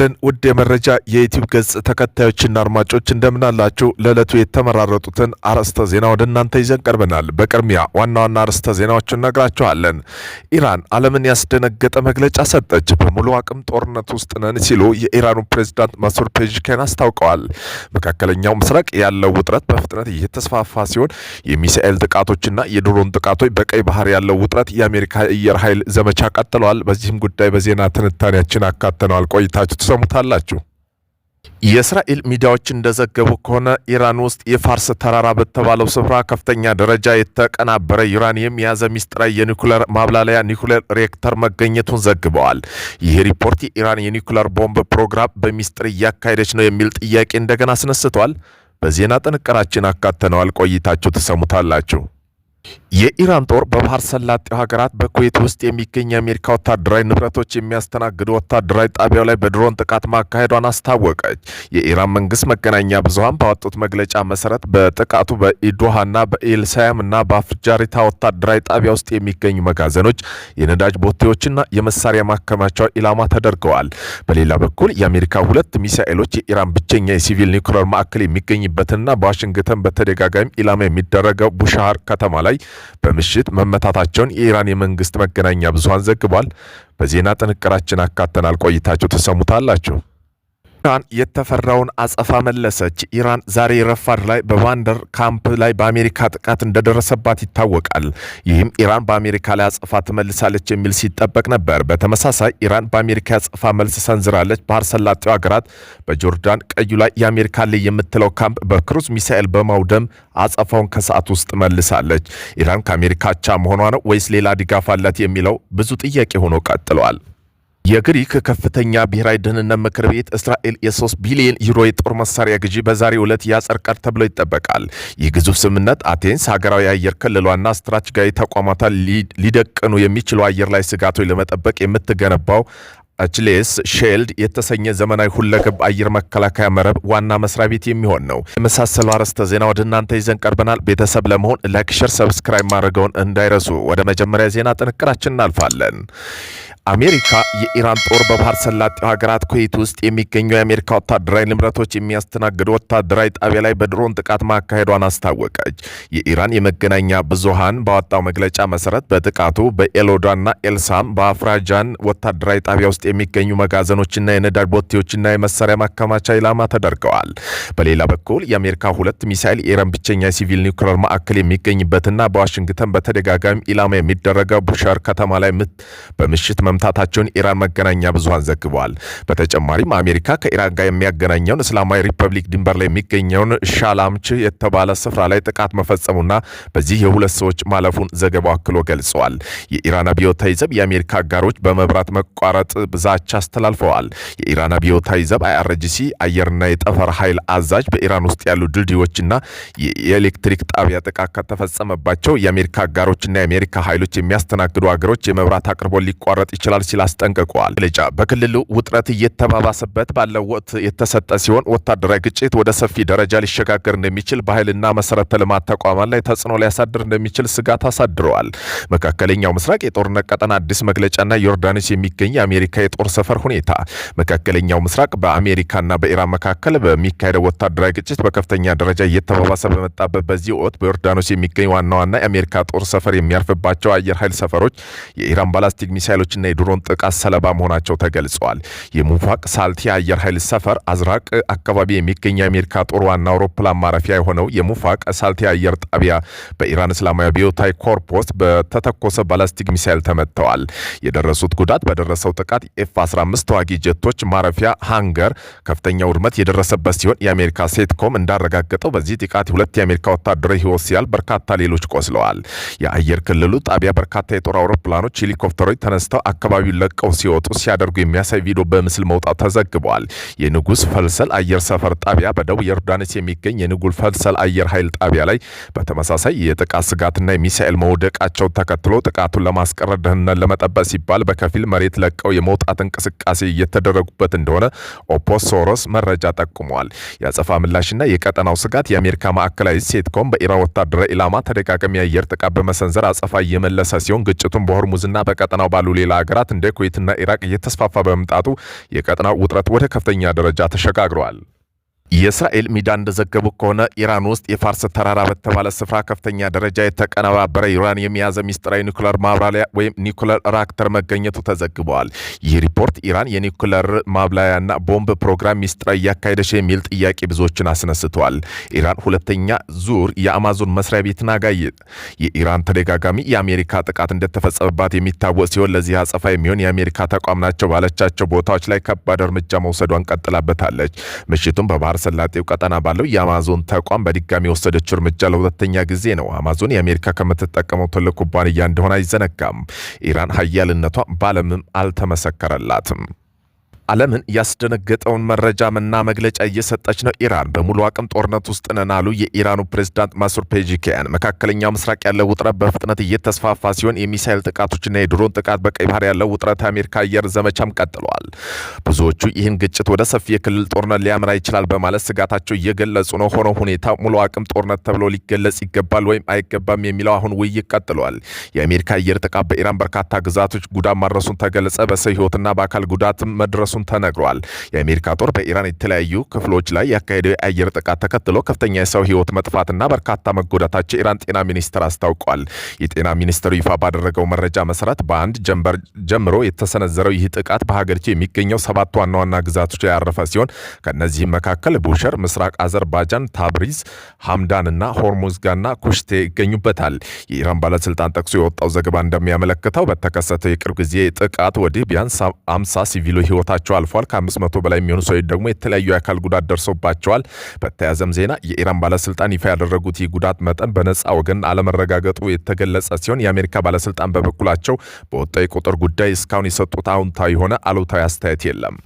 ይስጥልን ውድ የመረጃ የዩቲዩብ ገጽ ተከታዮችና አድማጮች እንደምን አላችሁ? ለዕለቱ የተመራረጡትን አርዕስተ ዜና ወደ እናንተ ይዘን ቀርበናል። በቅድሚያ ዋና ዋና አርዕስተ ዜናዎችን ነግራችኋለን። ኢራን ዓለምን ያስደነገጠ መግለጫ ሰጠች። በሙሉ አቅም ጦርነት ውስጥ ነን ሲሉ የኢራኑ ፕሬዝዳንት መሱድ ፔዜሽኪያን አስታውቀዋል። መካከለኛው ምስራቅ ያለው ውጥረት በፍጥነት እየተስፋፋ ሲሆን የሚሳኤል ጥቃቶችና የድሮን ጥቃቶች፣ በቀይ ባህር ያለው ውጥረት፣ የአሜሪካ አየር ኃይል ዘመቻ ቀጥለዋል። በዚህም ጉዳይ በዜና ትንታኔያችን አካተናል። ቆይታችሁ ተሰሙታላችሁ። የእስራኤል ሚዲያዎች እንደዘገቡ ከሆነ ኢራን ውስጥ የፋርስ ተራራ በተባለው ስፍራ ከፍተኛ ደረጃ የተቀናበረ ዩራኒየም የያዘ ሚስጥራዊ የኒኩሌር ማብላሊያ ኒኩሌር ሪኤክተር መገኘቱን ዘግበዋል። ይህ ሪፖርት የኢራን የኒኩሌር ቦምብ ፕሮግራም በሚስጥር እያካሄደች ነው የሚል ጥያቄ እንደገና አስነስቷል። በዜና ጥንቅራችን አካተነዋል። ቆይታችሁ ተሰሙታላችሁ። የኢራን ጦር በባህር ሰላጤው ሀገራት በኩዌት ውስጥ የሚገኝ የአሜሪካ ወታደራዊ ንብረቶች የሚያስተናግዱ ወታደራዊ ጣቢያው ላይ በድሮን ጥቃት ማካሄዷን አስታወቀች። የኢራን መንግስት መገናኛ ብዙሃን ባወጡት መግለጫ መሰረት በጥቃቱ በኢዶሃና በኤልሳያም እና በአፍጃሪታ ወታደራዊ ጣቢያ ውስጥ የሚገኙ መጋዘኖች፣ የነዳጅ ቦቴዎችና የመሳሪያ ማከማቻው ኢላማ ተደርገዋል። በሌላ በኩል የአሜሪካ ሁለት ሚሳኤሎች የኢራን ብቸኛ የሲቪል ኒውክሌር ማዕከል የሚገኝበትና በዋሽንግተን በተደጋጋሚ ኢላማ የሚደረገው ቡሻሃር ከተማ ላይ በምሽት መመታታቸውን የኢራን የመንግስት መገናኛ ብዙሃን ዘግቧል። በዜና ጥንቅራችን አካተናል። ቆይታችሁ ተሰሙታላችሁ። ኢራን የተፈራውን አጸፋ መለሰች። ኢራን ዛሬ ረፋድ ላይ በባንደር ካምፕ ላይ በአሜሪካ ጥቃት እንደደረሰባት ይታወቃል። ይህም ኢራን በአሜሪካ ላይ አጸፋ ትመልሳለች የሚል ሲጠበቅ ነበር። በተመሳሳይ ኢራን በአሜሪካ አጸፋ መልስ ሰንዝራለች። ባህር ሰላጤው ሀገራት በጆርዳን ቀዩ ላይ የአሜሪካ ላይ የምትለው ካምፕ በክሩዝ ሚሳኤል በማውደም አጸፋውን ከሰዓት ውስጥ መልሳለች። ኢራን ከአሜሪካ አቻ መሆኗ ነው ወይስ ሌላ ድጋፍ አላት የሚለው ብዙ ጥያቄ ሆኖ ቀጥሏል። የግሪክ ከፍተኛ ብሔራዊ ደህንነት ምክር ቤት እስራኤል የ3 ቢሊዮን ዩሮ የጦር መሳሪያ ግዢ በዛሬው ዕለት ያጸድቃል ተብሎ ይጠበቃል። ይህ ግዙፍ ስምምነት አቴንስ ሀገራዊ የአየር ክልሏና ስትራቴጂካዊ ተቋማቷን ሊደቅኑ የሚችሉ አየር ላይ ስጋቶች ለመጠበቅ የምትገነባው አችሌስ ሼልድ የተሰኘ ዘመናዊ ሁለገብ አየር መከላከያ መረብ ዋና መስሪያ ቤት የሚሆን ነው። የመሳሰሉ አርዕስተ ዜና ወደ እናንተ ይዘን ቀርበናል። ቤተሰብ ለመሆን ላይክ፣ ሼር፣ ሰብስክራይብ ማድረገውን እንዳይረሱ። ወደ መጀመሪያ ዜና ጥንቅራችን እናልፋለን። አሜሪካ የኢራን ጦር በባህር ሰላጤው ሀገራት ኩዌት ውስጥ የሚገኙ የአሜሪካ ወታደራዊ ንብረቶች የሚያስተናግዱ ወታደራዊ ጣቢያ ላይ በድሮን ጥቃት ማካሄዷን አስታወቀች። የኢራን የመገናኛ ብዙሃን ባወጣው መግለጫ መሰረት በጥቃቱ በኤሎዳና ኤልሳም በአፍራጃን ወታደራዊ ጣቢያ ውስጥ የሚገኙ መጋዘኖችና የነዳጅ ቦቴዎችና የመሳሪያ ማከማቻ ኢላማ ተደርገዋል። በሌላ በኩል የአሜሪካ ሁለት ሚሳኤል የኢራን ብቸኛ ሲቪል ኒውክሌር ማዕከል የሚገኝበትና በዋሽንግተን በተደጋጋሚ ኢላማ የሚደረገው ቡሻር ከተማ ላይ በምሽት መምታታቸውን ኢራን መገናኛ ብዙሃን ዘግበዋል። በተጨማሪም አሜሪካ ከኢራን ጋር የሚያገናኘውን እስላማዊ ሪፐብሊክ ድንበር ላይ የሚገኘውን ሻላምች የተባለ ስፍራ ላይ ጥቃት መፈጸሙና በዚህ የሁለት ሰዎች ማለፉን ዘገባው አክሎ ገልጸዋል። የኢራን አብዮታዊ ዘብ የአሜሪካ አጋሮች በመብራት መቋረጥ ዛቻ አስተላልፈዋል። የኢራን አብዮታዊ ዘብ IRGC አየርና የጠፈር ኃይል አዛዥ በኢራን ውስጥ ያሉ ድልድዮችና የኤሌክትሪክ ጣቢያ ጥቃት ከተፈጸመባቸው የአሜሪካ አጋሮችና የአሜሪካ ኃይሎች የሚያስተናግዱ አገሮች የመብራት አቅርቦት ሊቋረጥ ይችላል ሲል አስጠንቅቀዋል። መግለጫ በክልሉ ውጥረት እየተባባሰበት ባለው ወቅት የተሰጠ ሲሆን ወታደራዊ ግጭት ወደ ሰፊ ደረጃ ሊሸጋገር እንደሚችል በኃይልና መሰረተ ልማት ተቋማት ላይ ተጽዕኖ ሊያሳድር እንደሚችል ስጋት አሳድረዋል። መካከለኛው ምስራቅ የጦርነት ቀጠና አዲስ መግለጫና ዮርዳኖስ የሚገኝ የአሜሪካ የጦር ሰፈር ሁኔታ። መካከለኛው ምስራቅ በአሜሪካና በኢራን መካከል በሚካሄደው ወታደራዊ ግጭት በከፍተኛ ደረጃ እየተባባሰ በመጣበት በዚህ ወቅት በዮርዳኖስ የሚገኝ ዋና ዋና የአሜሪካ ጦር ሰፈር የሚያርፍባቸው አየር ኃይል ሰፈሮች የኢራን ባላስቲክ ሚሳይሎችና የድሮን ጥቃት ሰለባ መሆናቸው ተገልጸዋል። የሙፋቅ ሳልቲ አየር ኃይል ሰፈር አዝራቅ አካባቢ የሚገኝ የአሜሪካ ጦር ዋና አውሮፕላን ማረፊያ የሆነው የሙፋቅ ሳልቲ አየር ጣቢያ በኢራን እስላማዊ አብዮታዊ ኮርፖስ በተተኮሰ ባላስቲክ ሚሳይል ተመተዋል። የደረሱት ጉዳት በደረሰው ጥቃት F-15 ተዋጊ ጀቶች ማረፊያ ሃንገር ከፍተኛ ውድመት የደረሰበት ሲሆን የአሜሪካ ሴትኮም እንዳረጋገጠው በዚህ ጥቃት ሁለት የአሜሪካ ወታደራዊ ሕይወት ሲያል በርካታ ሌሎች ቆስለዋል። የአየር ክልሉ ጣቢያ በርካታ የጦር አውሮፕላኖች፣ ሄሊኮፕተሮች ተነስተው አካባቢውን ለቀው ሲወጡ ሲያደርጉ የሚያሳይ ቪዲዮ በምስል መውጣት ተዘግቧል። የንጉስ ፈልሰል አየር ሰፈር ጣቢያ በደቡብ ዮርዳኖስ የሚገኝ የንጉስ ፈልሰል አየር ኃይል ጣቢያ ላይ በተመሳሳይ የጥቃት ስጋትና የሚሳኤል መውደቃቸው ተከትሎ ጥቃቱን ለማስቀረት ደህንነት ለመጠበቅ ሲባል በከፊል መሬት ለቀው የመውጣት እንቅስቃሴ እየተደረጉበት እንደሆነ ኦፖሶሮስ መረጃ ጠቁሟል። የአጸፋ ምላሽና የቀጠናው ስጋት የአሜሪካ ማዕከላዊ ሴትኮም በኢራን ወታደራዊ ኢላማ ተደጋጋሚ የአየር ጥቃት በመሰንዘር አጸፋ እየመለሰ ሲሆን ግጭቱን በሆርሙዝና በቀጠናው ባሉ ሌላ ሀገራት ሀገራት እንደ ኩዌትና ኢራቅ እየተስፋፋ በመምጣቱ የቀጠናው ውጥረት ወደ ከፍተኛ ደረጃ ተሸጋግሯል። የእስራኤል ሚዲያ እንደዘገቡ ከሆነ ኢራን ውስጥ የፋርስ ተራራ በተባለ ስፍራ ከፍተኛ ደረጃ የተቀነባበረ ዩራኒየም የያዘ ሚስጥራዊ ኒውክለር ማብላያ ወይም ኒውክለር ሪአክተር መገኘቱ ተዘግበዋል። ይህ ሪፖርት ኢራን የኒውክለር ማብላያና ቦምብ ፕሮግራም ሚስጥራዊ እያካሄደች የሚል ጥያቄ ብዙዎችን አስነስተዋል። ኢራን ሁለተኛ ዙር የአማዞን መስሪያ ቤትን አጋየ። የኢራን ተደጋጋሚ የአሜሪካ ጥቃት እንደተፈጸመባት የሚታወቅ ሲሆን ለዚህ አጸፋ የሚሆን የአሜሪካ ተቋም ናቸው ባለቻቸው ቦታዎች ላይ ከባድ እርምጃ መውሰዷን ቀጥላበታለች። ምሽቱም በባህር ሰላጤው ቀጠና ባለው የአማዞን ተቋም በድጋሚ የወሰደችው እርምጃ ለሁለተኛ ጊዜ ነው። አማዞን የአሜሪካ ከምትጠቀመው ትልቅ ኩባንያ እንደሆነ አይዘነጋም። ኢራን ሀያልነቷ በዓለምም አልተመሰከረላትም። ዓለምን ያስደነገጠውን መረጃና መግለጫ እየሰጠች ነው። ኢራን በሙሉ አቅም ጦርነት ውስጥ ነን አሉ የኢራኑ ፕሬዝዳንት ማሱር ፔጂኪያን። መካከለኛው ምስራቅ ያለው ውጥረት በፍጥነት እየተስፋፋ ሲሆን የሚሳኤል ጥቃቶችና የድሮን ጥቃት በቀይ ባህር ያለው ውጥረት የአሜሪካ አየር ዘመቻም ቀጥሏል። ብዙዎቹ ይህን ግጭት ወደ ሰፊ የክልል ጦርነት ሊያመራ ይችላል በማለት ስጋታቸው እየገለጹ ነው። ሆኖ ሁኔታ ሙሉ አቅም ጦርነት ተብሎ ሊገለጽ ይገባል ወይም አይገባም የሚለው አሁን ውይይት ቀጥሏል። የአሜሪካ አየር ጥቃት በኢራን በርካታ ግዛቶች ጉዳት ማድረሱን ተገለጸ። በሰው ሕይወትና በአካል ጉዳትም መድረሱ ተነግሯል። የአሜሪካ ጦር በኢራን የተለያዩ ክፍሎች ላይ ያካሄደው የአየር ጥቃት ተከትሎ ከፍተኛ የሰው ሕይወት መጥፋትና በርካታ መጎዳታቸው የኢራን ጤና ሚኒስቴር አስታውቋል። የጤና ሚኒስቴሩ ይፋ ባደረገው መረጃ መሰረት በአንድ ጀንበር ጀምሮ የተሰነዘረው ይህ ጥቃት በሀገሪቱ የሚገኘው 7 ዋና ዋና ግዛቶች ላይ ያረፈ ሲሆን ከነዚህም መካከል ቡሸር፣ ምስራቅ አዘርባጃን፣ ታብሪዝ፣ ሐምዳንና ሆርሙዝጋና ኩሽቴ ይገኙበታል። የኢራን ባለስልጣን ጠቅሶ የወጣው ዘገባ እንደሚያመለክተው በተከሰተው የቅርብ ጊዜ ጥቃት ወዲህ ቢያንስ 50 ሲቪሎች ሕይወታቸው አልፏል። ከ500 በላይ የሚሆኑ ሰዎች ደግሞ የተለያዩ የአካል ጉዳት ደርሶባቸዋል። በተያያዘም ዜና የኢራን ባለስልጣን ይፋ ያደረጉት ይህ ጉዳት መጠን በነፃ ወገን አለመረጋገጡ የተገለጸ ሲሆን የአሜሪካ ባለስልጣን በበኩላቸው በወጣው የቁጥር ጉዳይ እስካሁን የሰጡት አዎንታዊ ሆነ አሉታዊ አስተያየት የለም።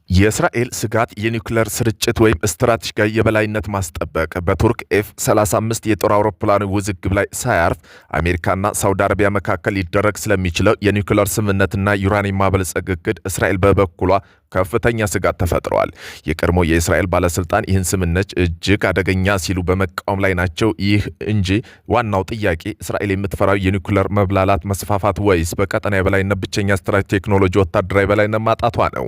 የእስራኤል ስጋት የኒውክሌር ስርጭት ወይም ስትራቴጂካዊ የበላይነት ማስጠበቅ። በቱርክ ኤፍ-35 የጦር አውሮፕላን ውዝግብ ላይ ሳያርፍ አሜሪካና ሳውዲ አረቢያ መካከል ሊደረግ ስለሚችለው የኒውክሌር ስምምነትና ዩራኒየም ማበልጸግ እቅድ እስራኤል በበኩሏ ከፍተኛ ስጋት ተፈጥረዋል። የቀድሞ የእስራኤል ባለስልጣን ይህን ስምምነት እጅግ አደገኛ ሲሉ በመቃወም ላይ ናቸው። ይህ እንጂ ዋናው ጥያቄ እስራኤል የምትፈራው የኒውክሌር መብላላት መስፋፋት ወይስ በቀጠና የበላይነት ብቸኛ ስትራቴጂክ ቴክኖሎጂ ወታደራዊ የበላይነት ማጣቷ ነው?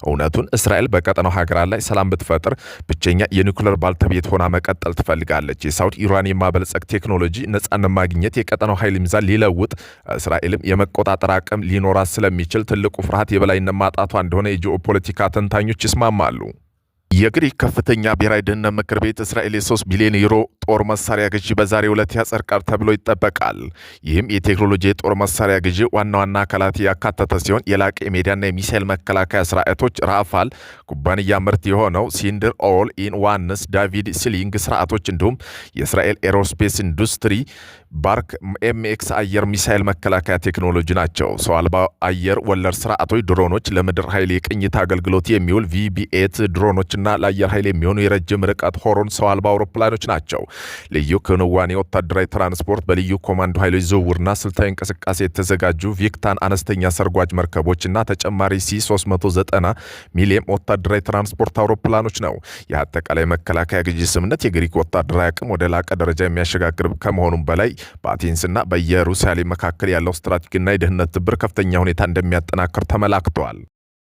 እውነቱን እስራኤል በቀጠናው ሀገራት ላይ ሰላም ብትፈጥር ብቸኛ የኒውክሌር ባልተቤት ሆና መቀጠል ትፈልጋለች። የሳውዲ ዩራኒየም ማበልጸግ ቴክኖሎጂ ነጻነት ማግኘት የቀጠናው ኃይል ሚዛን ሊለውጥ እስራኤልም የመቆጣጠር አቅም ሊኖራት ስለሚችል ትልቁ ፍርሃት የበላይነት ማጣቷ እንደሆነ ፖለቲካ ተንታኞች ይስማማሉ። የግሪክ ከፍተኛ ብሔራዊ ደህንነት ምክር ቤት እስራኤል የ3 ቢሊዮን ዩሮ ጦር መሳሪያ ግዢ በዛሬው ዕለት ያጸድቃል ተብሎ ይጠበቃል። ይህም የቴክኖሎጂ የጦር መሳሪያ ግዢ ዋና ዋና አካላት ያካተተ ሲሆን የላቀ የሜዳና የሚሳኤል መከላከያ ስርዓቶች፣ ራፋል ኩባንያ ምርት የሆነው ሲንድር ኦል ኢን ዋንስ ዳቪድ ስሊንግ ስርዓቶች እንዲሁም የእስራኤል ኤሮስፔስ ኢንዱስትሪ ባርክ ኤምኤክስ አየር ሚሳኤል መከላከያ ቴክኖሎጂ ናቸው። ሰው አልባ አየር ወለድ ስርዓቶች፣ ድሮኖች፣ ለምድር ኃይል የቅኝት አገልግሎት የሚውል ቪቢኤት ድሮኖችና ለአየር ኃይል የሚሆኑ የረጅም ርቀት ሆሮን ሰው አልባ አውሮፕላኖች ናቸው። ልዩ ክንዋኔ ወታደራዊ ትራንስፖርት፣ በልዩ ኮማንዶ ኃይሎች ዝውውርና ስልታዊ እንቅስቃሴ የተዘጋጁ ቪክታን አነስተኛ ሰርጓጅ መርከቦችና ተጨማሪ ሲ390 ሚሊየም ወታደራዊ ትራንስፖርት አውሮፕላኖች ነው። የአጠቃላይ መከላከያ ግዢ ስምምነት የግሪክ ወታደራዊ አቅም ወደ ላቀ ደረጃ የሚያሸጋግር ከመሆኑም በላይ በአቴንስና በኢየሩሳሌም መካከል ያለው ስትራቴጂክና የደህንነት ትብብር ከፍተኛ ሁኔታ እንደሚያጠናክር ተመላክተዋል።